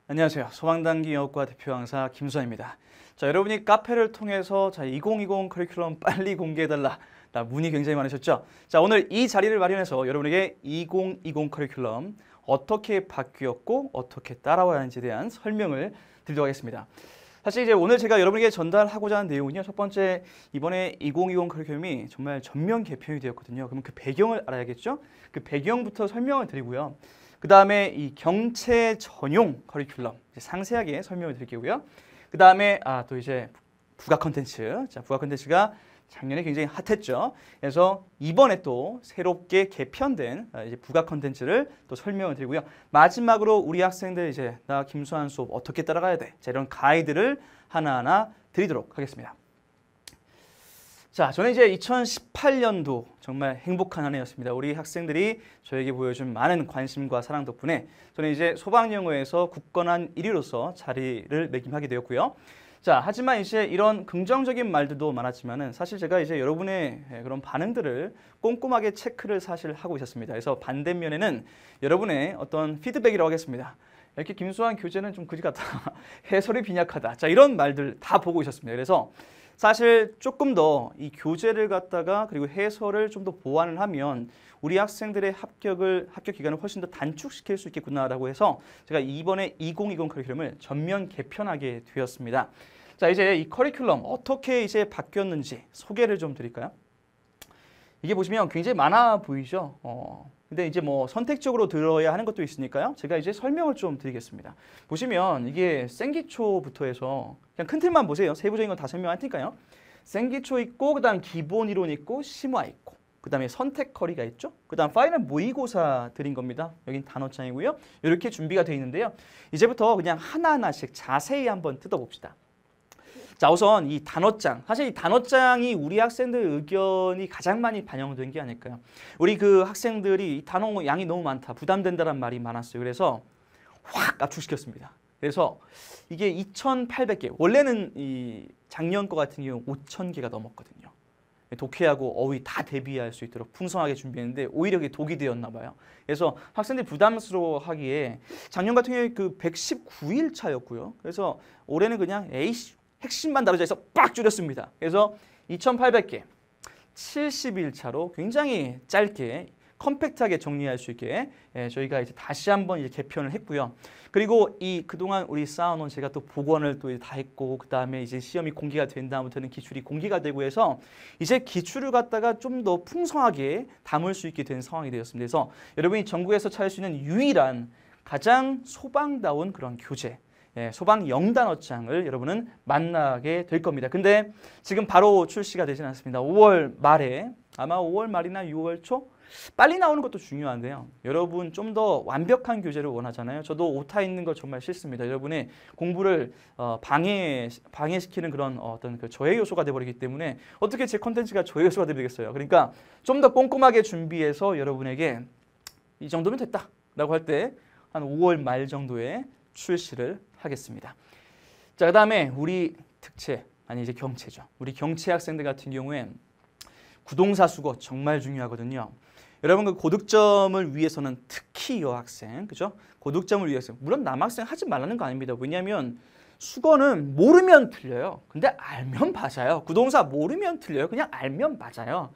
안녕하세요. 소방단기 영어과 대표 강사 김수환입니다. 자, 여러분이 카페를 통해서 2020 커리큘럼 빨리 공개해달라. 문의 굉장히 많으셨죠? 자, 오늘 이 자리를 마련해서 여러분에게 2020 커리큘럼 어떻게 바뀌었고 어떻게 따라와야 하는지에 대한 설명을 드리도록 하겠습니다. 사실 이제 오늘 제가 여러분에게 전달하고자 하는 내용은요. 첫 번째, 이번에 2020 커리큘럼이 정말 전면 개편이 되었거든요. 그러면 그 배경을 알아야겠죠? 그 배경부터 설명을 드리고요. 그 다음에 이 경체 전용 커리큘럼 상세하게 설명을 드릴게요. 그 다음에 또 이제 부가 컨텐츠. 자, 부가 컨텐츠가 작년에 굉장히 핫했죠. 그래서 이번에 또 새롭게 개편된 이제 부가 컨텐츠를 또 설명을 드리고요. 마지막으로 우리 학생들 이제 나 김수환 수업 어떻게 따라가야 돼? 자, 이런 가이드를 하나하나 드리도록 하겠습니다. 자, 저는 이제 2018년도 정말 행복한 한 해였습니다. 우리 학생들이 저에게 보여준 많은 관심과 사랑 덕분에 저는 이제 소방영어에서 굳건한 1위로서 자리를 매김하게 되었고요. 자, 하지만 이제 이런 긍정적인 말들도 많았지만은 사실 제가 이제 여러분의 그런 반응들을 꼼꼼하게 체크를 사실 하고 있었습니다. 그래서 반대면에는 여러분의 어떤 피드백이라고 하겠습니다. 이렇게 김수환 교재는 좀 그지 같다. 해설이 빈약하다. 자, 이런 말들 다 보고 있었습니다. 그래서 사실 조금 더 이 교재를 갖다가 그리고 해설을 좀 더 보완을 하면 우리 학생들의 합격 기간을 훨씬 더 단축시킬 수 있겠구나라고 해서 제가 이번에 2020 커리큘럼을 전면 개편하게 되었습니다. 자, 이제 이 커리큘럼 어떻게 이제 바뀌었는지 소개를 좀 드릴까요? 이게 보시면 굉장히 많아 보이죠? 근데 이제 뭐 선택적으로 들어야 하는 것도 있으니까요. 제가 이제 설명을 좀 드리겠습니다. 보시면 이게 생기초부터 해서 그냥 큰 틀만 보세요. 세부적인 건 다 설명할 테니까요. 생기초 있고, 그 다음 기본 이론 있고, 심화 있고, 그 다음에 선택 커리가 있죠. 그 다음 파이널 모의고사 드린 겁니다. 여긴 단어장이고요. 이렇게 준비가 되어 있는데요. 이제부터 그냥 하나하나씩 자세히 한번 뜯어봅시다. 자, 우선 이 단어장. 사실 이 단어장이 우리 학생들 의견이 가장 많이 반영된 게 아닐까요? 우리 그 학생들이 이 단어 양이 너무 많다, 부담된다는 말이 많았어요. 그래서 확 압축시켰습니다. 그래서 이게 2,800개. 원래는 이 작년 거 같은 경우 5,000개가 넘었거든요. 독해하고 어휘 다 대비할 수 있도록 풍성하게 준비했는데 오히려 그게 독이 되었나 봐요. 그래서 학생들이 부담스러워하기에 작년 같은 경우에 그 119일 차였고요. 그래서 올해는 그냥 핵심만 다루자 해서 빡 줄였습니다. 그래서 2,800개, 70일 차로 굉장히 짧게 컴팩트하게 정리할 수 있게 저희가 이제 다시 한번 이제 개편을 했고요. 그리고 이 그동안 우리 쌓아놓은 제가 또 복원을 또 다 했고, 그 다음에 이제 시험이 공개가 된 다음부터는 기출이 공개가 되고 해서 이제 기출을 갖다가 좀 더 풍성하게 담을 수 있게 된 상황이 되었습니다. 그래서 여러분이 전국에서 찾을 수 있는 유일한 가장 소방다운 그런 교재, 소방 영단어장을 여러분은 만나게 될 겁니다. 근데 지금 바로 출시가 되진 않습니다. 5월 말에, 아마 5월 말이나 6월 초? 빨리 나오는 것도 중요한데요. 여러분 좀 더 완벽한 교재를 원하잖아요. 저도 오타 있는 거 정말 싫습니다. 여러분의 공부를 방해시키는 그런 어떤 그 저해 요소가 돼버리기 때문에 어떻게 제 콘텐츠가 저해 요소가 되겠어요. 그러니까 좀 더 꼼꼼하게 준비해서 여러분에게 이 정도면 됐다라고 할 때 한 5월 말 정도에 출시를 하겠습니다. 자, 그 다음에 우리 특채, 아니 이제 경채죠. 우리 경채 학생들 같은 경우에 구동사 수거 정말 중요하거든요. 여러분 그 고득점을 위해서는 특히 여학생, 그죠? 고득점을 위해서 물론 남학생 하지 말라는 거 아닙니다. 왜냐하면 수거는 모르면 틀려요. 근데 알면 맞아요. 구동사 모르면 틀려요. 그냥 알면 맞아요.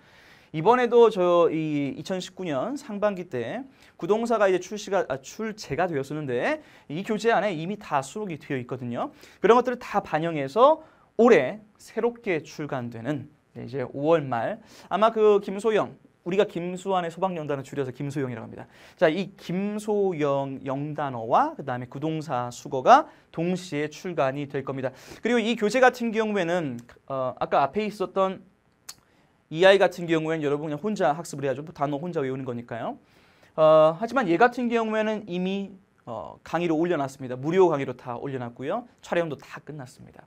이번에도 저 이 2019년 상반기 때 구동사가 이제 출제가 되었었는데 이 교재 안에 이미 다 수록이 되어 있거든요. 그런 것들을 다 반영해서 올해 새롭게 출간되는 이제 5월 말 아마 그 김소영, 우리가 김수환의 소방영단을 줄여서 김소영이라고 합니다. 자, 이 김소영 영단어와 그 다음에 구동사 수거가 동시에 출간이 될 겁니다. 그리고 이 교재 같은 경우에는 아까 앞에 있었던 이 아이 같은 경우에는 여러분 그냥 혼자 학습을 해야죠. 단어 혼자 외우는 거니까요. 하지만 얘 같은 경우에는 이미 강의로 올려놨습니다. 무료 강의로 다 올려놨고요. 촬영도 다 끝났습니다.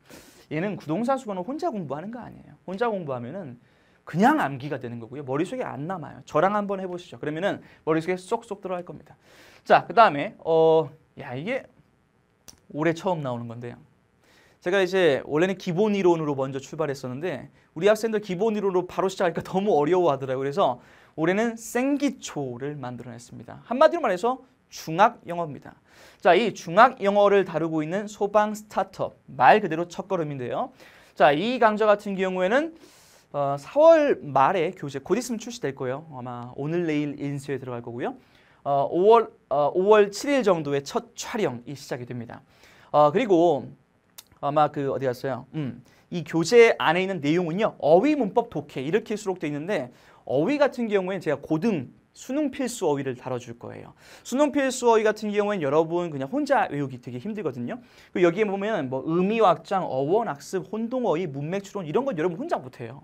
얘는 구동사 수거는 혼자 공부하는 거 아니에요. 혼자 공부하면은 그냥 암기가 되는 거고요. 머릿속에 안 남아요. 저랑 한번 해보시죠. 그러면은 머릿속에 쏙쏙 들어갈 겁니다. 자, 그 다음에 이게 올해 처음 나오는 건데요. 제가 이제 원래는 기본 이론으로 먼저 출발했었는데 우리 학생들 기본 이론으로 바로 시작하니까 너무 어려워하더라고요. 그래서 올해는 생기초를 만들어냈습니다. 한마디로 말해서 중학 영어입니다. 자, 이 중학 영어를 다루고 있는 소방 스타트업, 말 그대로 첫걸음인데요. 자, 이 강좌 같은 경우에는 4월 말에 교재 곧 있으면 출시될 거예요. 아마 오늘 내일 인수에 들어갈 거고요. 5월 7일 정도에 첫 촬영이 시작이 됩니다. 그리고 아마 어디 갔어요? 이 교재 안에 있는 내용은요. 어휘, 문법, 독해 이렇게 수록되어 있는데 어휘 같은 경우에는 제가 고등 수능 필수 어휘를 다뤄줄 거예요. 수능 필수 어휘 같은 경우에는 여러분 그냥 혼자 외우기 되게 힘들거든요. 그리고 여기에 보면 뭐 의미 확장, 어원 학습, 혼동 어휘, 문맥 추론 이런 건 여러분 혼자 못해요.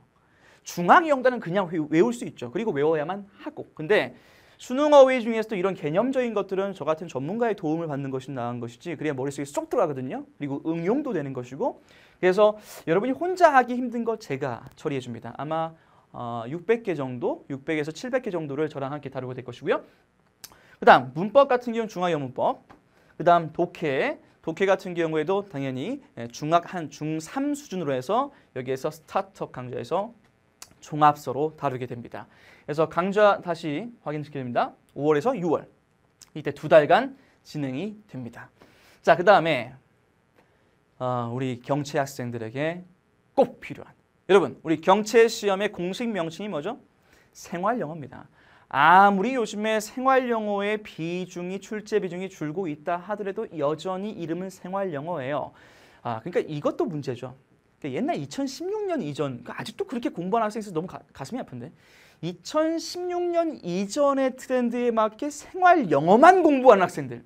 중앙 영단은 그냥 외울 수 있죠. 그리고 외워야만 하고. 근데 수능 어휘 중에서도 이런 개념적인 것들은 저 같은 전문가의 도움을 받는 것이 나은 것이지 그래야 머릿속에 쏙 들어가거든요. 그리고 응용도 되는 것이고 그래서 여러분이 혼자 하기 힘든 거 제가 처리해 줍니다. 아마 600개 정도, 600에서 700개 정도를 저랑 함께 다루게 될 것이고요. 그 다음 문법 같은 경우는 중학영 문법, 그 다음 독해 같은 경우에도 당연히 중학 한 중3 수준으로 해서 여기에서 스타트업 강좌에서 종합서로 다루게 됩니다. 그래서 강좌 다시 확인시켜드립니다. 5월에서 6월 이때 2달간 진행이 됩니다. 자, 그 다음에 우리 경채 학생들에게 꼭 필요한 여러분 우리 경채 시험의 공식 명칭이 뭐죠? 생활영어입니다. 아무리 요즘에 생활영어의 출제 비중이 줄고 있다 하더라도 여전히 이름은 생활영어예요. 그러니까 이것도 문제죠. 그러니까 옛날 2016년 이전 아직도 그렇게 공부하는 학생이 있어서 너무 가슴이 아픈데 2016년 이전의 트렌드에 맞게 생활영어만 공부하는 학생들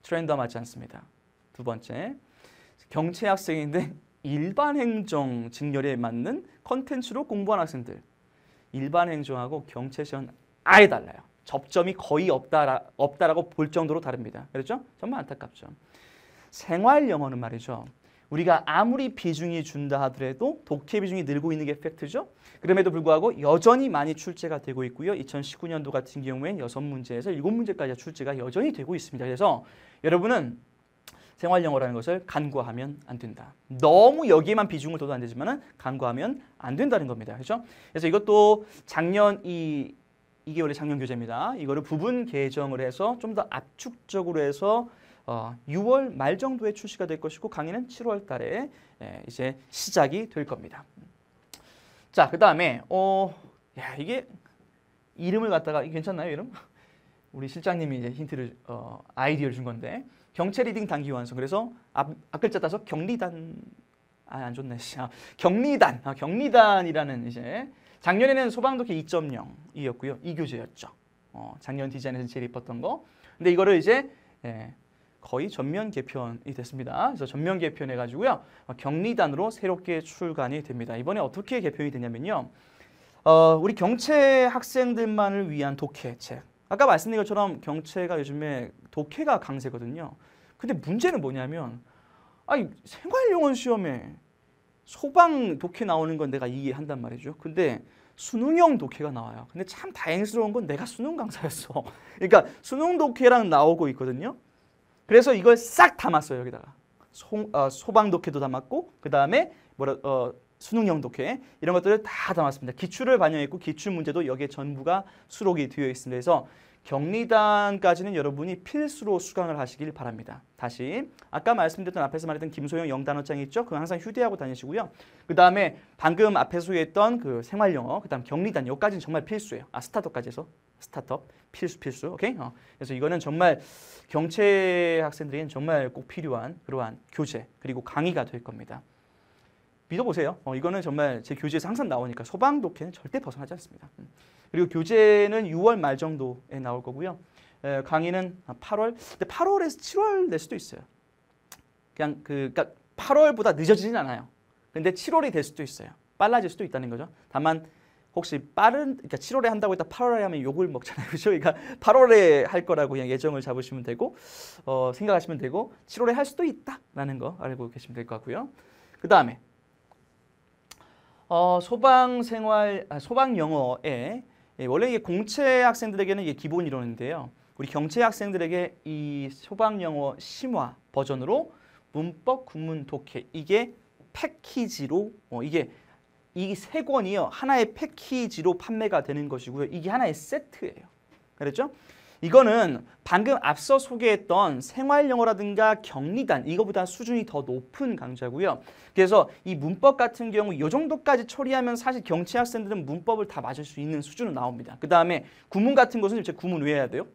트렌드와 맞지 않습니다. 두 번째 경채 학생인데 일반 행정 직렬에 맞는 컨텐츠로 공부하는 학생들 일반 행정하고 경채 시험 아예 달라요. 접점이 거의 없다라고 볼 정도로 다릅니다. 그렇죠? 정말 안타깝죠. 생활영어는 말이죠. 우리가 아무리 비중이 준다 하더라도 독해 비중이 늘고 있는 게 팩트죠. 그럼에도 불구하고 여전히 많이 출제가 되고 있고요. 2019년도 같은 경우엔 6문제에서 7문제까지 출제가 여전히 되고 있습니다. 그래서 여러분은 생활영어라는 것을 간과하면 안 된다. 너무 여기에만 비중을 둬도 안 되지만 간과하면 안 된다는 겁니다. 그렇죠? 그래서 이것도 작년 이게 원래 작년 교재입니다. 이거를 부분 개정을 해서 좀 더 압축적으로 해서 6월 말 정도에 출시가 될 것이고 강의는 7월 달에 이제 시작이 될 겁니다. 자, 그 다음에 이게 이름을 갖다가 이게 괜찮나요, 이름? 우리 실장님이 이제 힌트를 아이디어를 준 건데 경채 리딩 단기 완성. 그래서 앞 글자 따서 경리단 안 좋네. 경리단이라는 이제 작년에는 소방독해 2.0이었고요. 이 교재였죠. 작년 디자인에서 제일 예뻤던 거. 근데 이거를 이제 거의 전면 개편이 됐습니다. 그래서 전면 개편해 가지고요. 경리단으로 새롭게 출간이 됩니다. 이번에 어떻게 개편이 되냐면요. 우리 경채 학생들만을 위한 독해책. 아까 말씀드린 것처럼 경채가 요즘에 독해가 강세거든요. 근데 문제는 뭐냐면 생활영어 시험에 소방 독해 나오는 건 내가 이해한단 말이죠. 근데 수능형 독해가 나와요. 근데 참 다행스러운 건 내가 수능 강사였어. 그러니까 수능 독해랑 나오고 있거든요. 그래서 이걸 싹 담았어요. 여기다가 소방 독해도 담았고 그 다음에 수능형 독해 이런 것들을 다 담았습니다. 기출을 반영했고 기출 문제도 여기에 전부가 수록이 되어 있습니다. 그래서 경리단까지는 여러분이 필수로 수강을 하시길 바랍니다. 다시 아까 말씀드렸던 앞에서 말했던 김소영 영단어장 있죠? 그거 항상 휴대하고 다니시고요. 그 다음에 방금 앞에 소개했던 그 생활영어, 그 다음 경리단 여기까지는 정말 필수예요. 스타트업까지 해서 스타트업 필수. 오케이? 그래서 이거는 정말 경채 학생들에게는 정말 꼭 필요한 그러한 교재 그리고 강의가 될 겁니다. 믿어보세요. 이거는 정말 제 교재에서 항상 나오니까 소방 독해는 절대 벗어나지 않습니다. 그리고 교재는 6월 말 정도에 나올 거고요. 강의는 8월. 근데 8월에서 7월 낼 수도 있어요. 그러니까 8월보다 늦어지진 않아요. 근데 7월이 될 수도 있어요. 빨라질 수도 있다는 거죠. 다만 혹시 그러니까 7월에 한다고 했다 8월에 하면 욕을 먹잖아요. 그렇죠? 그러니까 8월에 할 거라고 그냥 예정을 잡으시면 되고 생각하시면 되고 7월에 할 수도 있다라는 거 알고 계시면 될 것 같고요. 그 다음에 소방 영어에 원래 이게 공채 학생들에게는 이게 기본 이론인데요. 우리 경채 학생들에게 이 소방 영어 심화 버전으로 문법, 국문, 독해 이게 패키지로 이게 이 세 권이요 하나의 패키지로 판매가 되는 것이고요. 이게 하나의 세트예요. 그렇죠? 이거는 방금 앞서 소개했던 생활영어라든가 격리단 이거보다 수준이 더 높은 강좌고요. 그래서 이 문법 같은 경우 이 정도까지 처리하면 사실 경치 학생들은 문법을 다 맞을 수 있는 수준으로 나옵니다. 그 다음에 구문 같은 것은 제가 구문 왜 해야 돼요?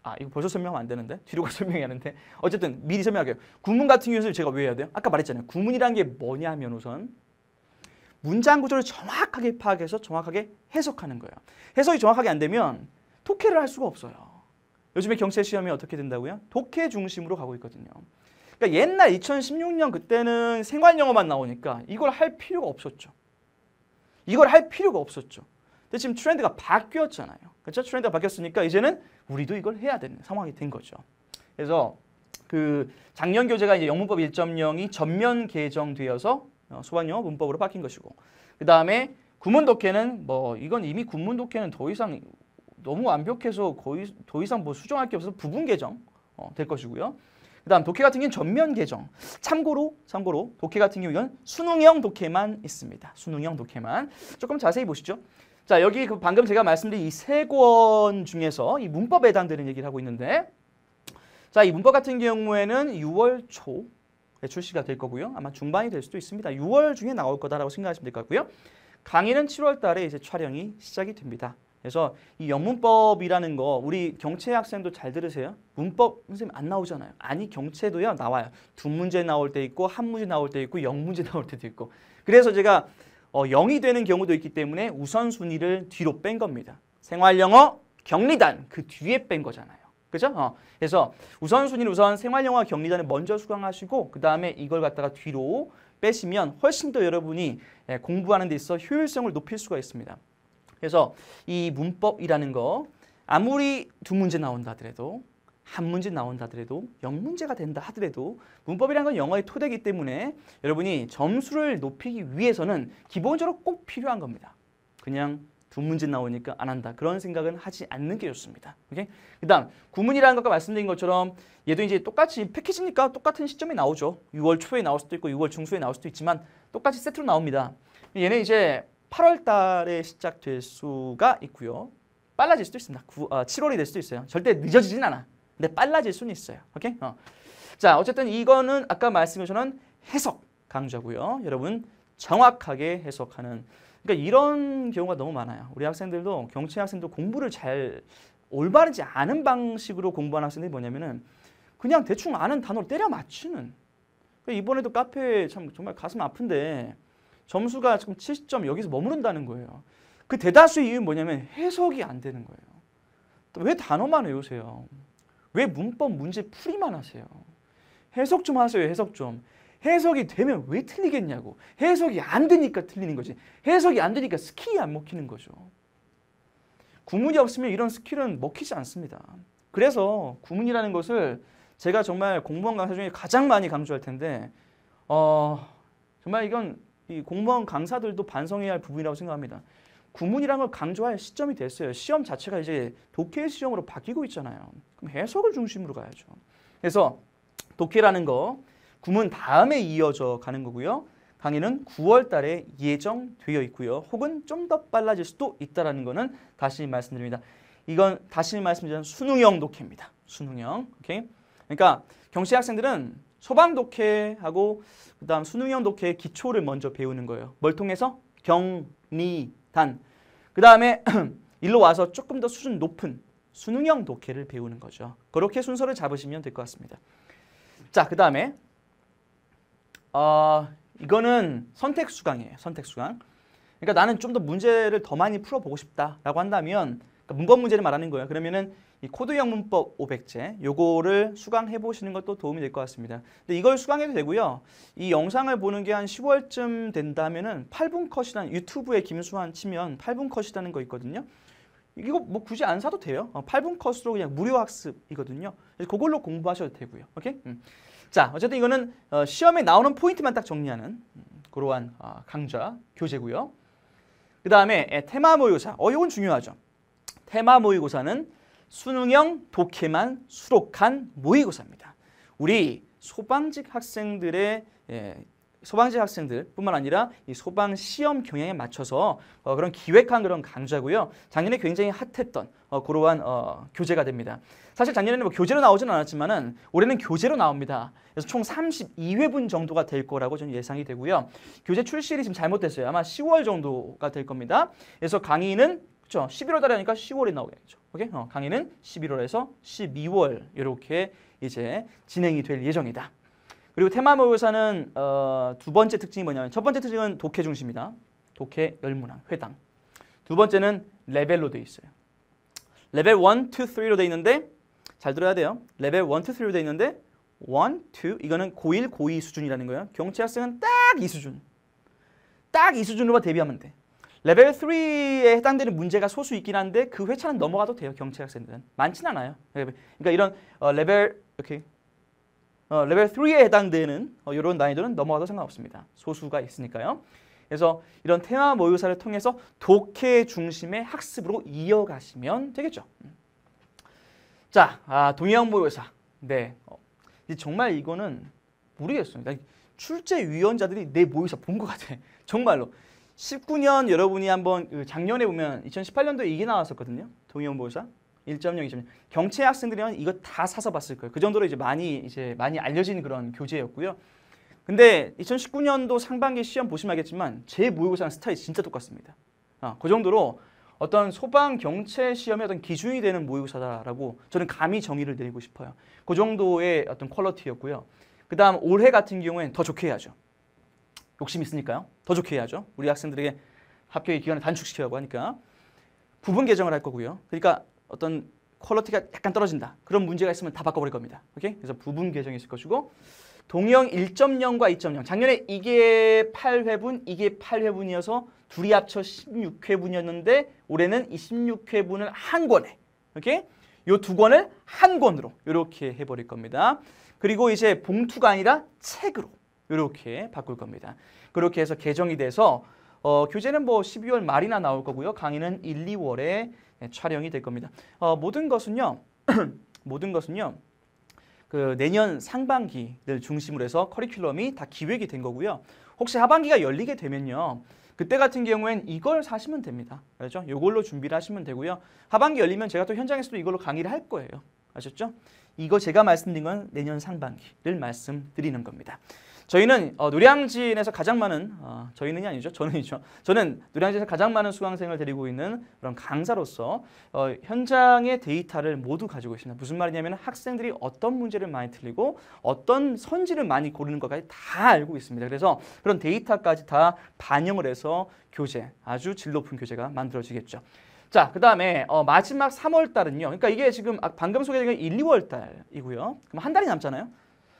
아, 이거 벌써 설명하면 안 되는데? 뒤로 가 설명해야 하는데. 어쨌든 미리 설명할게요. 구문 같은 경우는 제가 왜 해야 돼요? 아까 말했잖아요. 구문이라는 게 뭐냐면 우선 문장 구조를 정확하게 파악해서 정확하게 해석하는 거예요. 해석이 정확하게 안 되면 독해를 할 수가 없어요. 요즘에 경찰 시험이 어떻게 된다고요? 독해 중심으로 가고 있거든요. 그러니까 옛날 2016년 그때는 생활영어만 나오니까 이걸 할 필요가 없었죠. 이걸 할 필요가 없었죠. 근데 지금 트렌드가 바뀌었잖아요. 그렇죠? 트렌드가 바뀌었으니까 이제는 우리도 이걸 해야 되는 상황이 된 거죠. 그래서 그 작년 교재가 이제 영문법 1.0이 전면 개정되어서 소방영어 문법으로 바뀐 것이고, 그 다음에 구문 독해는 뭐 이건 이미 구문 독해는 더 이상 너무 완벽해서 거의 더 이상 뭐 수정할 게 없어서 부분 개정 될 것이고요. 그다음 독해 같은 경우는 전면 개정. 참고로 독해 같은 경우는 수능형 독해만 있습니다. 수능형 독해만. 조금 자세히 보시죠. 자, 여기 그 방금 제가 말씀드린 이 세 권 중에서 이 문법에 해당되는 얘기를 하고 있는데, 자, 이 문법 같은 경우에는 6월 초에 출시가 될 거고요. 아마 중반이 될 수도 있습니다. 6월 중에 나올 거다라고 생각하시면 될 것 같고요. 강의는 7월 달에 이제 촬영이 시작이 됩니다. 그래서 이 영문법이라는 거 우리 경채 학생도 잘 들으세요. 문법 선생님 안 나오잖아요. 아니 경채도요 나와요. 두 문제 나올 때 있고 한 문제 나올 때 있고 0문제 나올 때도 있고. 그래서 제가 0이 되는 경우도 있기 때문에 우선순위를 뒤로 뺀 겁니다. 생활영어 격리단 그 뒤에 뺀 거잖아요. 그죠? 그래서 우선순위를 우선 생활영어 격리단을 먼저 수강하시고 그 다음에 이걸 갖다가 뒤로 빼시면 훨씬 더 여러분이 공부하는 데 있어 효율성을 높일 수가 있습니다. 그래서 이 문법이라는 거 아무리 두 문제 나온다 하더라도 한 문제 나온다 하더라도 0문제가 된다 하더라도 문법이라는 건 영어의 토대이기 때문에 여러분이 점수를 높이기 위해서는 기본적으로 꼭 필요한 겁니다. 그냥 두 문제 나오니까 안 한다. 그런 생각은 하지 않는 게 좋습니다. 오케이? 그다음 구문이라는 것과 말씀드린 것처럼 얘도 이제 똑같이 패키지니까 똑같은 시점에 나오죠. 6월 초에 나올 수도 있고 6월 중순에 나올 수도 있지만 똑같이 세트로 나옵니다. 얘는 이제 8월 달에 시작될 수가 있고요. 빨라질 수도 있습니다. 7월이 될 수도 있어요. 절대 늦어지진 않아. 근데 빨라질 수는 있어요. 오케이? 자, 어쨌든 이거는 아까 말씀드린 해석 강좌고요. 여러분 정확하게 해석하는. 그러니까 이런 경우가 너무 많아요. 우리 학생들도 경치 학생도 공부를 잘 올바르지 않은 방식으로 공부하는 학생들이 뭐냐면은 그냥 대충 아는 단어를 때려 맞추는. 그러니까 이번에도 카페 참 정말 가슴 아픈데 점수가 지금 70점 여기서 머무른다는 거예요. 그 대다수의 이유는 뭐냐면 해석이 안 되는 거예요. 왜 단어만 외우세요? 왜 문법 문제 풀이만 하세요? 해석 좀 하세요. 해석 좀. 해석이 되면 왜 틀리겠냐고. 해석이 안 되니까 틀리는 거지. 해석이 안 되니까 스킬이 안 먹히는 거죠. 구문이 없으면 이런 스킬은 먹히지 않습니다. 그래서 구문이라는 것을 제가 정말 공무원 강사 중에 가장 많이 강조할 텐데 정말 이건 이 공무원 강사들도 반성해야 할 부분이라고 생각합니다. 구문이라는 걸 강조할 시점이 됐어요. 시험 자체가 이제 독해 시험으로 바뀌고 있잖아요. 그럼 해석을 중심으로 가야죠. 그래서 독해라는 거 구문 다음에 이어져 가는 거고요. 강의는 9월 달에 예정되어 있고요. 혹은 좀 더 빨라질 수도 있다는 거는 다시 말씀드립니다. 이건 다시 말씀드리면 수능형 독해입니다. 수능형. 오케이? 그러니까 경시 학생들은 소방 독해하고 그다음 수능형 독해의 기초를 먼저 배우는 거예요. 뭘 통해서? 격리단. 그다음에 일로 와서 조금 더 수준 높은 수능형 독해를 배우는 거죠. 그렇게 순서를 잡으시면 될 것 같습니다. 자, 그다음에 이거는 선택 수강이에요. 선택 수강. 그러니까 나는 좀 더 문제를 더 많이 풀어보고 싶다라고 한다면 그러니까 문법 문제를 말하는 거예요. 그러면은 이 코드형 문법 500제 요거를 수강해 보시는 것도 도움이 될 것 같습니다. 근데 이걸 수강해도 되고요. 이 영상을 보는 게 한 10월쯤 된다면은 8분 컷이라는 유튜브에 김수환 치면 8분 컷이라는 거 있거든요. 이거 뭐 굳이 안 사도 돼요. 8분 컷으로 그냥 무료 학습이거든요. 그래서 그걸로 공부하셔도 되고요. 오케이? 자, 어쨌든 이거는 시험에 나오는 포인트만 딱 정리하는 그러한 강좌 교재고요. 그 다음에 테마 모의고사. 이건 중요하죠. 테마 모의고사는 수능형 독해만 수록한 모의고사입니다. 우리 소방직 학생들의 소방제 학생들뿐만 아니라 이 소방 시험 경향에 맞춰서 그런 기획한 그런 강좌고요. 작년에 굉장히 핫했던 그러한 교재가 됩니다. 사실 작년에는 뭐 교재로 나오지는 않았지만은 올해는 교재로 나옵니다. 그래서 총 32회분 정도가 될 거라고 저는 예상이 되고요. 교재 출시일이 지금 잘못됐어요. 아마 10월 정도가 될 겁니다. 그래서 강의는 그렇죠. 11월 달에 하니까 10월에 나오겠죠. 오케이? 강의는 11월에서 12월 이렇게 이제 진행이 될 예정이다. 그리고 테마 모의고사는 두 번째 특징이 뭐냐면 첫 번째 특징은 독해 중심이다. 독해 열문항, 회당. 두 번째는 레벨로 돼 있어요. 레벨 1, 2, 3로 돼 있는데 잘 들어야 돼요. 레벨 1, 2, 3로 돼 있는데 1, 2 이거는 고1, 고2 수준이라는 거예요. 경치 학생은 딱 이 수준. 딱 이 수준으로만 대비하면 돼. 레벨 3에 해당되는 문제가 소수 있긴 한데 그 회차는 넘어가도 돼요. 경치 학생들은. 많진 않아요. 그러니까 이런 레벨 이렇게 레벨 3에 해당되는 이런 난이도는 넘어가도 상관없습니다. 소수가 있으니까요. 그래서 이런 테마 모의고사를 통해서 독해 중심의 학습으로 이어가시면 되겠죠. 자, 동의형 모의고사. 네, 정말 이거는 모르겠습니다. 출제위원자들이 내 모의고사 본 것 같아. 정말로. 19년 여러분이 한번 작년에 보면 2018년도에 이게 나왔었거든요. 동의형 모의고사 1.0, 2.0. 경채 학생들이면 이거 다 사서 봤을 거예요. 그 정도로 이제 많이 알려진 그런 교재였고요. 근데 2019년도 상반기 시험 보시면 알겠지만 제 모의고사랑 스타일이 진짜 똑같습니다. 그 정도로 어떤 소방 경채 시험의 어떤 기준이 되는 모의고사다라고 저는 감히 정의를 내리고 싶어요. 그 정도의 어떤 퀄리티였고요. 그다음 올해 같은 경우에는 더 좋게 해야죠. 욕심 있으니까요. 더 좋게 해야죠. 우리 학생들에게 합격의 기간을 단축시키려고 하니까 부분 개정을 할 거고요. 그러니까 어떤 퀄리티가 약간 떨어진다. 그런 문제가 있으면 다 바꿔버릴 겁니다. 오케이? 그래서 부분 개정이 있을 것이고 동형 1.0과 2.0. 작년에 이게 8회분, 이게 8회분이어서 둘이 합쳐 16회분이었는데 올해는 이 16회분을 한 권에 오케이? 요 두 권을 한 권으로 이렇게 해버릴 겁니다. 그리고 이제 봉투가 아니라 책으로 이렇게 바꿀 겁니다. 그렇게 해서 개정이 돼서 교재는 뭐 12월 말이나 나올 거고요. 강의는 1, 2월에 촬영이 될 겁니다. 모든 것은요. 그 내년 상반기를 중심으로 해서 커리큘럼이 다 기획이 된 거고요. 혹시 하반기가 열리게 되면요. 그때 같은 경우엔 이걸 사시면 됩니다. 알죠? 이걸로 준비를 하시면 되고요. 하반기 열리면 제가 또 현장에서도 이걸로 강의를 할 거예요. 아셨죠? 이거 제가 말씀드린 건 내년 상반기를 말씀드리는 겁니다. 저희는 노량진에서 가장 많은 저희는이 아니죠. 저는이죠. 저는 노량진에서 가장 많은 수강생을 데리고 있는 그런 강사로서 현장의 데이터를 모두 가지고 있습니다. 무슨 말이냐면 학생들이 어떤 문제를 많이 틀리고 어떤 선지를 많이 고르는 것까지 다 알고 있습니다. 그래서 그런 데이터까지 다 반영을 해서 교재, 아주 질 높은 교재가 만들어지겠죠. 자, 그 다음에 마지막 3월 달은요. 그러니까 이게 지금 방금 소개드린 게 1, 2월 달이고요. 그럼 한 달이 남잖아요.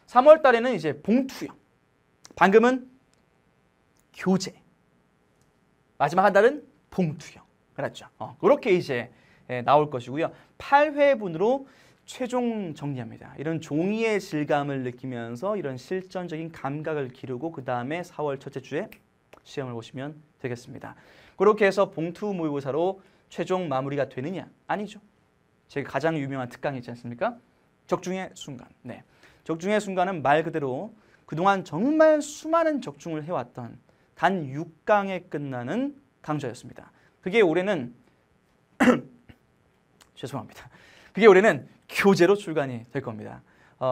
3월 달에는 이제 봉투형. 방금은 교재. 마지막 한 달은 봉투형. 그렇죠. 그렇게 이제 나올 것이고요. 8회분으로 최종 정리합니다. 이런 종이의 질감을 느끼면서 이런 실전적인 감각을 기르고 그 다음에 4월 첫째 주에 시험을 보시면 되겠습니다. 그렇게 해서 봉투 모의고사로 최종 마무리가 되느냐? 아니죠. 제가 가장 유명한 특강이 있지 않습니까? 적중의 순간. 네, 적중의 순간은 말 그대로 그동안 정말 수많은 적중을 해왔던 단 6강에 끝나는 강좌였습니다. 그게 올해는 죄송합니다. 그게 올해는 교재로 출간이 될 겁니다.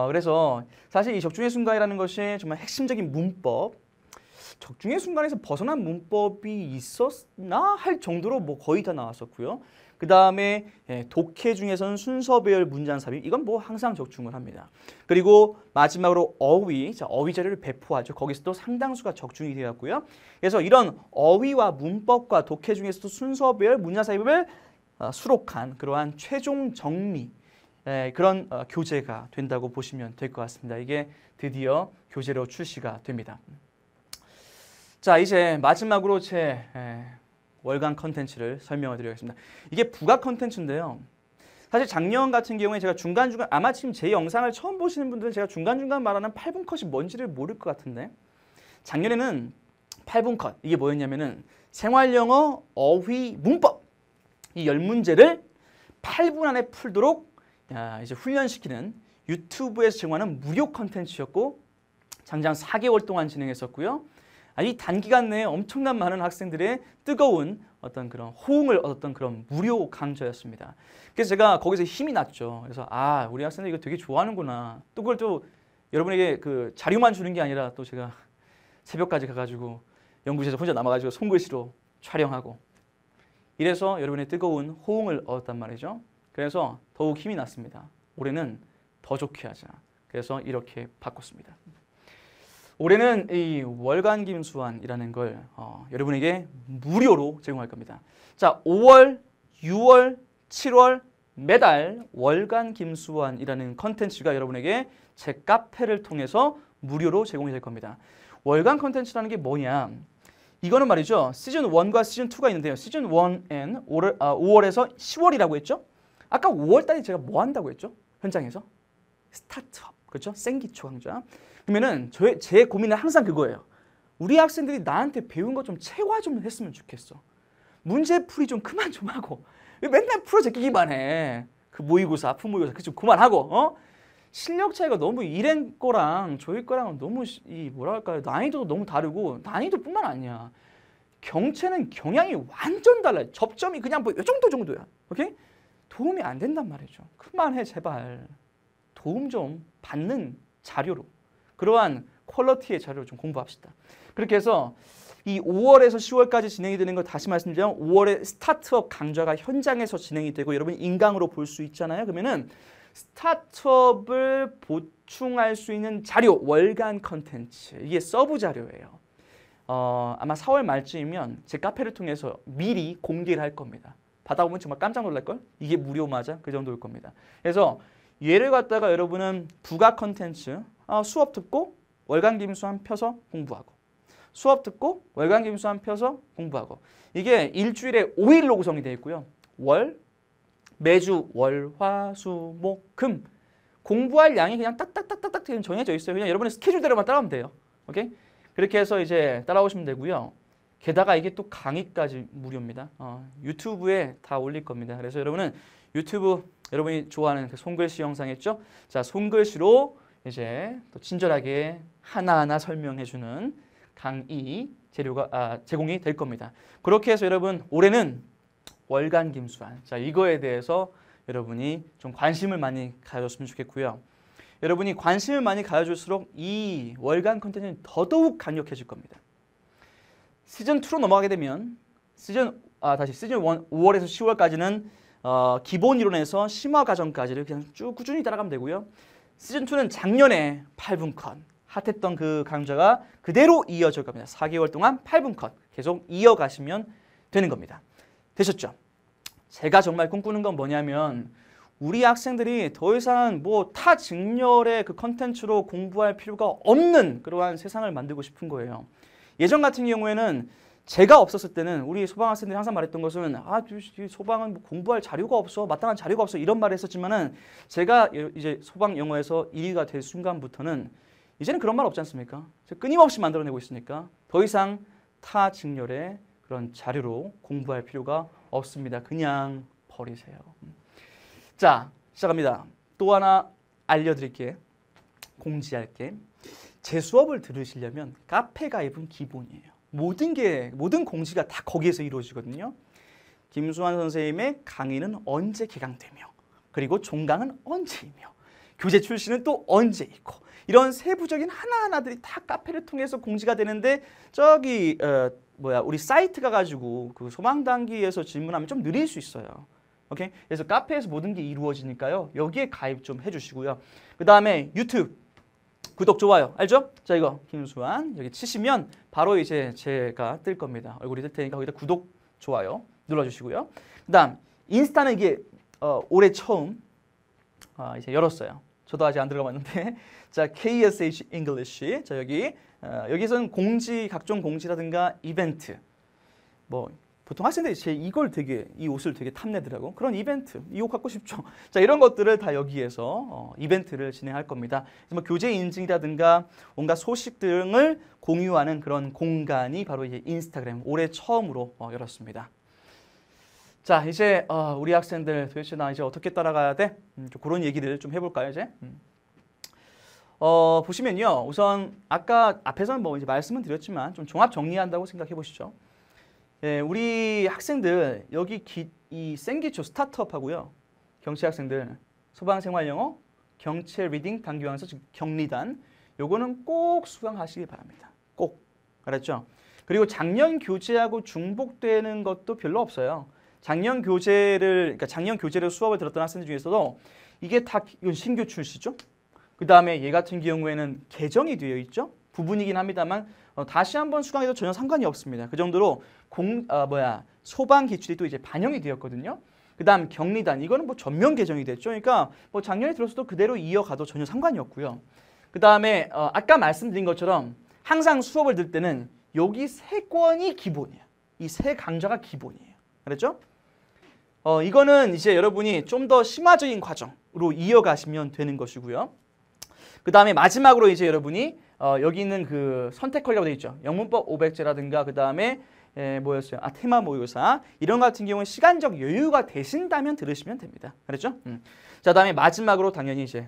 그래서 사실 이 적중의 순간이라는 것이 정말 핵심적인 문법, 적중의 순간에서 벗어난 문법이 있었나 할 정도로 뭐 거의 다 나왔었고요. 그 다음에 독해 중에서는 순서 배열 문장 삽입, 이건 뭐 항상 적중을 합니다. 그리고 마지막으로 어휘, 어휘 자료를 배포하죠. 거기서도 상당수가 적중이 되었고요. 그래서 이런 어휘와 문법과 독해 중에서도 순서 배열 문장 삽입을 수록한 그러한 최종 정리, 그런 교재가 된다고 보시면 될 것 같습니다. 이게 드디어 교재로 출시가 됩니다. 자, 이제 마지막으로 제 월간 컨텐츠를 설명을 드리겠습니다. 이게 부가 컨텐츠인데요. 사실 작년 같은 경우에 제가 중간중간, 아마 지금 제 영상을 처음 보시는 분들은 제가 중간중간 말하는 8분 컷이 뭔지를 모를 것 같은데, 작년에는 8분 컷, 이게 뭐였냐면은 생활영어, 어휘, 문법 이 10문제를 8분 안에 풀도록 이제 훈련시키는 유튜브에서 제공하는 무료 컨텐츠였고, 장장 4개월 동안 진행했었고요. 이 단기간 내에 엄청난 많은 학생들의 뜨거운 어떤 그런 호응을 얻었던 그런 무료 강좌였습니다. 그래서 제가 거기서 힘이 났죠. 그래서 우리 학생들 이거 되게 좋아하는구나. 또 그걸 또 여러분에게 그 자료만 주는 게 아니라 또 제가 새벽까지 가가지고 연구실에서 혼자 남아가지고 손글씨로 촬영하고 이래서 여러분의 뜨거운 호응을 얻었단 말이죠. 그래서 더욱 힘이 났습니다. 올해는 더 좋게 하자. 그래서 이렇게 바꿨습니다. 올해는 이 월간 김수환이라는 걸 여러분에게 무료로 제공할 겁니다. 자, 5월, 6월, 7월 매달 월간 김수환이라는 컨텐츠가 여러분에게 제 카페를 통해서 무료로 제공이 될 겁니다. 월간 컨텐츠라는 게 뭐냐? 이거는 말이죠. 시즌 1과 시즌 2가 있는데요. 시즌 1은 5월에서 10월이라고 했죠. 아까 5월 달에 제가 뭐 한다고 했죠? 현장에서 스타트업, 그렇죠? 생기초 강좌. 그러면은 제 고민은 항상 그거예요. 우리 학생들이 나한테 배운 거 좀 체화 좀 했으면 좋겠어. 문제풀이 좀 그만 좀 하고 맨날 풀어 제끼기만 해. 그 모의고사, 아픈 모의고사 그 좀 그만하고 실력 차이가 너무 이랭 거랑 저희 거랑 너무 뭐랄까요, 난이도도 너무 다르고 난이도뿐만 아니야. 경체는 경향이 완전 달라요. 접점이 그냥 뭐 이 정도야. 오케이? 도움이 안 된단 말이죠. 그만해 제발. 도움 좀 받는 자료로. 그러한 퀄리티의 자료를 좀 공부합시다. 그렇게 해서 이 5월에서 10월까지 진행이 되는 걸 다시 말씀드리면 5월에 스타트업 강좌가 현장에서 진행이 되고 여러분이 인강으로 볼 수 있잖아요. 그러면은 스타트업을 보충할 수 있는 자료, 월간 컨텐츠. 이게 서브 자료예요. 아마 4월 말쯤이면 제 카페를 통해서 미리 공개를 할 겁니다. 받아보면 정말 깜짝 놀랄걸? 이게 무료 맞아? 그 정도일 겁니다. 그래서 얘를 갖다가 여러분은 부가 컨텐츠, 수업 듣고 월간 김수환 펴서 공부하고 수업 듣고 월간 김수환 펴서 공부하고 이게 일주일에 5일로 구성이 되어 있고요. 매주 월, 화, 수, 목, 금 공부할 양이 그냥 딱딱딱딱딱 정해져 있어요. 그냥 여러분의 스케줄대로만 따라하면 돼요. 오케이? 그렇게 해서 이제 따라오시면 되고요. 게다가 이게 또 강의까지 무료입니다. 유튜브에 다 올릴 겁니다. 그래서 여러분은 유튜브 여러분이 좋아하는 그 손글씨 영상 있죠? 자, 손글씨로 이제 또 친절하게 하나하나 설명해주는 강의 재료가 제공이 될 겁니다. 그렇게 해서 여러분 올해는 월간 김수환. 자, 이거에 대해서 여러분이 좀 관심을 많이 가졌으면 좋겠고요. 여러분이 관심을 많이 가져줄수록 이 월간 컨텐츠는 더더욱 강력해질 겁니다. 시즌 2로 넘어가게 되면 시즌 1 5월에서 10월까지는 기본 이론에서 심화 과정까지를 그냥 쭉 꾸준히 따라가면 되고요. 시즌 2는 작년에 8분 컷 핫했던 그 강좌가 그대로 이어질 겁니다. 4개월 동안 8분 컷 계속 이어가시면 되는 겁니다. 되셨죠? 제가 정말 꿈꾸는 건 뭐냐면 우리 학생들이 더 이상 뭐 타 직렬의 그 컨텐츠로 공부할 필요가 없는 그러한 세상을 만들고 싶은 거예요. 예전 같은 경우에는 제가 없었을 때는 우리 소방 학생들이 항상 말했던 것은 소방은 뭐 공부할 자료가 없어, 마땅한 자료가 없어 이런 말을 했었지만은 제가 이제 소방 영어에서 1위가 될 순간부터는 이제는 그런 말 없지 않습니까? 끊임없이 만들어내고 있으니까 더 이상 타 직렬의 그런 자료로 공부할 필요가 없습니다. 그냥 버리세요. 자, 시작합니다. 또 하나 알려드릴게. 공지할게. 제 수업을 들으시려면 카페 가입은 기본이에요. 모든 공지가 다 거기에서 이루어지거든요. 김수환 선생님의 강의는 언제 개강되며 그리고 종강은 언제이며 교재 출시는 또 언제 있고 이런 세부적인 하나하나들이 다 카페를 통해서 공지가 되는데 저기 우리 사이트 가가지고 그 소방단기에서 질문하면 좀 느릴 수 있어요. 오케이? 그래서 카페에서 모든 게 이루어지니까요. 여기에 가입 좀 해주시고요. 그 다음에 유튜브 구독, 좋아요. 알죠? 자, 이거 김수환 여기 치시면 바로 이제 제가 뜰 겁니다. 얼굴이 뜰 테니까 거기다 구독, 좋아요 눌러주시고요. 그 다음 인스타는 이게 올해 처음 이제 열었어요. 저도 아직 안 들어가봤는데 자, KSH English. 자, 여기서는 각종 공지라든가 이벤트 뭐 보통 학생들이 이 옷을 되게 탐내더라고. 그런 이벤트, 이 옷 갖고 싶죠. 자, 이런 것들을 다 여기에서 이벤트를 진행할 겁니다. 뭐 교재 인증이라든가 온갖 소식 등을 공유하는 그런 공간이 바로 이제 인스타그램 올해 처음으로 열었습니다. 자, 이제 우리 학생들 도대체 나 이제 어떻게 따라가야 돼? 그런 얘기를 좀 해볼까요, 이제? 보시면요. 우선 아까 앞에서는 뭐 이제 말씀은 드렸지만 좀 종합 정리한다고 생각해 보시죠. 예, 우리 학생들 여기 이 생기초 스타트업하고요. 경치 학생들 소방생활영어, 경체 리딩 단교양서 즉 경리단 요거는 꼭 수강하시기 바랍니다. 꼭. 알았죠? 그리고 작년 교재하고 중복되는 것도 별로 없어요. 작년 교재를 수업을 들었던 학생들 중에서도 이게 다 이건 신규 출시죠. 그 다음에 얘 같은 경우에는 개정이 되어 있죠. 부분이긴 합니다만 다시 한번 수강해도 전혀 상관이 없습니다. 그 정도로 소방 기출이 또 이제 반영이 되었거든요. 그 다음 경리단 이거는 뭐 전면 개정이 됐죠. 그러니까 뭐 작년에 들었어도 그대로 이어가도 전혀 상관이 없고요. 그 다음에 아까 말씀드린 것처럼 항상 수업을 들 때는 여기 세 권이 기본이에요. 이 세 강좌가 기본이에요. 알았죠? 이거는 이제 여러분이 좀 더 심화적인 과정으로 이어가시면 되는 것이고요. 그 다음에 마지막으로 이제 여러분이 여기 있는 그 선택 권리라고 되어 있죠. 영문법 500제라든가 그 다음에 뭐였어요? 테마 모의고사 이런 것 같은 경우는 시간적 여유가 되신다면 들으시면 됩니다. 그렇죠? 자, 다음에 마지막으로 당연히 이제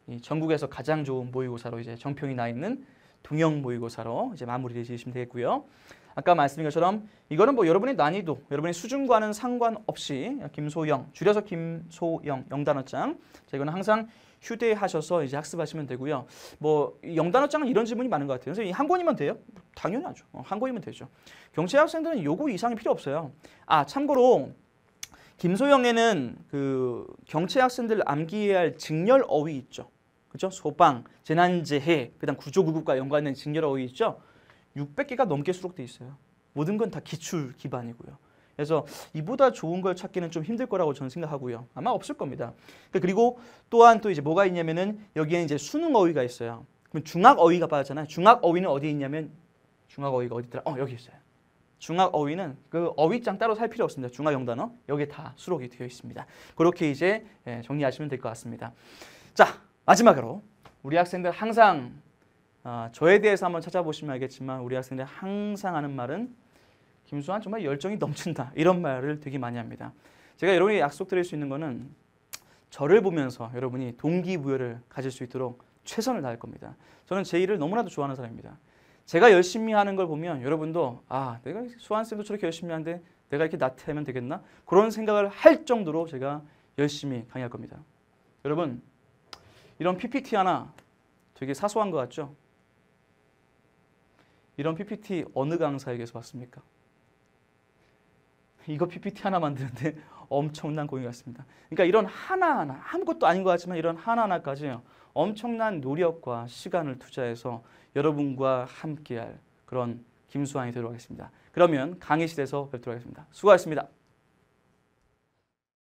이 전국에서 가장 좋은 모의고사로 이제 정평이 나 있는 동영 모의고사로 이제 마무리를 지으시면 되겠고요. 아까 말씀드린 것처럼 이거는 뭐 여러분의 난이도, 여러분의 수준과는 상관없이 김소영, 줄여서 김소영 영단어장. 자, 이거는 항상 휴대하셔서 이제 학습하시면 되고요. 뭐 영단어장은 이런 질문이 많은 것 같아요. 선생님 한 권이면 돼요? 당연하죠. 한 권이면 되죠. 경체 학생들은 요거 이상이 필요 없어요. 참고로 김소영에는 그 경체 학생들 암기해야 할 직렬 어휘 있죠. 그렇죠? 소방, 재난재해, 그다음 구조구급과 연관된 직렬 어휘 있죠. 600개가 넘게 수록돼 있어요. 모든 건 다 기출 기반이고요. 그래서 이보다 좋은 걸 찾기는 좀 힘들 거라고 저는 생각하고요. 아마 없을 겁니다. 그리고 또한 또 이제 뭐가 있냐면은 여기에는 이제 수능 어휘가 있어요. 그럼 중학 어휘가 빠졌잖아요. 중학 어휘는 어디에 있냐면 중학 어휘가 어디 있더라? 여기 있어요. 중학 어휘는 그 어휘장 따로 살 필요 없습니다. 중학 영단어 여기에 다 수록이 되어 있습니다. 그렇게 이제 정리하시면 될 것 같습니다. 자, 마지막으로 우리 학생들 항상 저에 대해서 한번 찾아보시면 알겠지만 우리 학생들 항상 하는 말은 김수환 정말 열정이 넘친다 이런 말을 되게 많이 합니다. 제가 여러분에게 약속드릴 수 있는 거는 저를 보면서 여러분이 동기부여를 가질 수 있도록 최선을 다할 겁니다. 저는 제 일을 너무나도 좋아하는 사람입니다. 제가 열심히 하는 걸 보면 여러분도 내가 수환쌤도 저렇게 열심히 하는데 내가 이렇게 나태하면 되겠나? 그런 생각을 할 정도로 제가 열심히 강의할 겁니다. 여러분 이런 PPT 하나 되게 사소한 것 같죠? 이런 PPT 어느 강사에게서 봤습니까? 이거 PPT 하나 만드는데 엄청난 고민이 같습니다. 그러니까 이런 하나하나 아무것도 아닌 것 같지만 이런 하나하나까지 엄청난 노력과 시간을 투자해서 여러분과 함께할 그런 김수환이 되도록 하겠습니다. 그러면 강의실에서 뵙도록 하겠습니다. 수고하셨습니다.